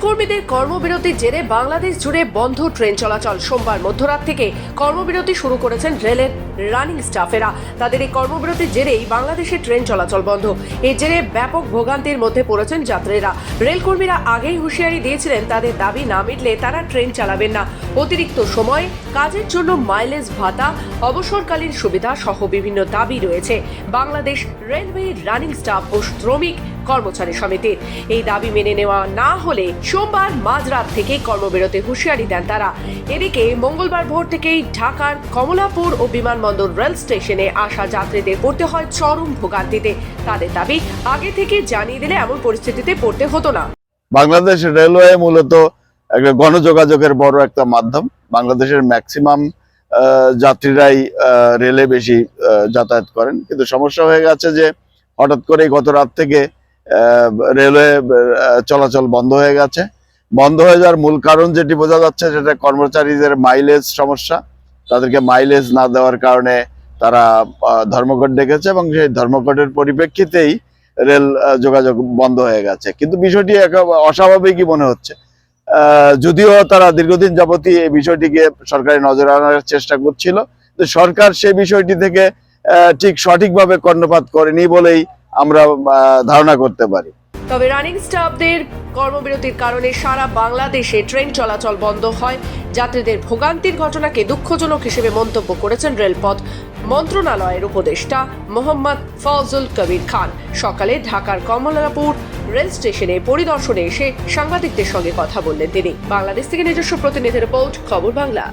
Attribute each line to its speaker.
Speaker 1: কর্মীদের কর্মবিরতির জেরে বাংলাদেশ জুড়ে বন্ধ ট্রেন চলাচল। সোমবার মধ্যরাত থেকে কর্মবিরতি শুরু করেছেন রেলের রানিং স্টাফেরা। তাদের এই কর্মবিরতির জেরেই বাংলাদেশে ট্রেন চলাচল বন্ধ। এর জেরে ব্যাপক ভোগান্তির মধ্যে পড়েছেন যাত্রীরা। রেলকর্মীরা আগেই হুঁশিয়ারি দিয়েছিলেন তাদের দাবি না মিটলে তারা ট্রেন চালাবেন না। অতিরিক্ত সময়, কাজের জন্য মাইলেজ ভাতা, অবসরকালীন সুবিধা সহ বিভিন্ন দাবি রয়েছে বাংলাদেশ রেলওয়ে রানিং স্টাফ ও শ্রমিক কর্মচারী সমিতির। এই দাবি মেনে নেওয়া না হলে সোমবার মাঝরাত থেকে কর্মবিরতি হুঁশিয়ারি দেন তারা। এদিকে মঙ্গলবার ভোর থেকেই ঢাকার কমলাপুর ও বিমানবন্দর রেল স্টেশনে আসা যাত্রীদের পড়তে হয় চরম ভোগান্তিতে। তাদের দাবি আগে থেকে জানিয়ে দিলে এমন পরিস্থিতিতে পড়তে হতো না।
Speaker 2: বাংলাদেশ রেলওয়ে মূলত একটা গণযোগাযোগের বড় একটা মাধ্যম। বাংলাদেশের ম্যাক্সিমাম যাত্রীরাই রেলে বেশি যাতায়াত করেন, কিন্তু সমস্যা হয়ে গেছে যে হঠাৎ করে গত রাত থেকে রেলওয়ে চলাচল বন্ধ হয়ে গেছে। বন্ধ হয়ে যাওয়ার মূল কারণ যেটি বোঝা যাচ্ছে সেটা কর্মচারীদের মাইলেজ সমস্যা। তাদেরকে মাইলেজ না দেওয়ার কারণে তারা ধর্মঘট ডেকেছে এবং সেই ধর্মঘটের পরিপ্রেক্ষিতেই রেল যোগাযোগ বন্ধ হয়ে গেছে। কিন্তু বিষয়টি অস্বাভাবিকই মনে হচ্ছে, যদিও তারা দীর্ঘদিন যাবতই এই বিষয়টিকে সরকারি নজরে আনার চেষ্টা করছিল। তো সরকার সেই বিষয়টি থেকে ঠিক সঠিকভাবে কর্ণপাত করেনি বলেই আমরা ধারণা করতে পারি।
Speaker 1: তবে রানিং স্টাফদের কর্মবিরতির কারণে সারা বাংলাদেশে ট্রেন চলাচল বন্ধ হয়। যাত্রীদের ভোগান্তির ঘটনাকে দুঃখজনক হিসেবে মন্তব্য করেছেন রেলপথ মন্ত্রণালয়ের উপদেষ্টা মোহাম্মদ ফজল কবির খান। সকালে ঢাকার কমলাপুর রেল স্টেশনে পরিদর্শনে এসে সাংবাদিকদের সঙ্গে কথা বললেন তিনি। বাংলাদেশ থেকে নিজস্ব প্রতিনিধি রিপোর্ট, খবর বাংলা।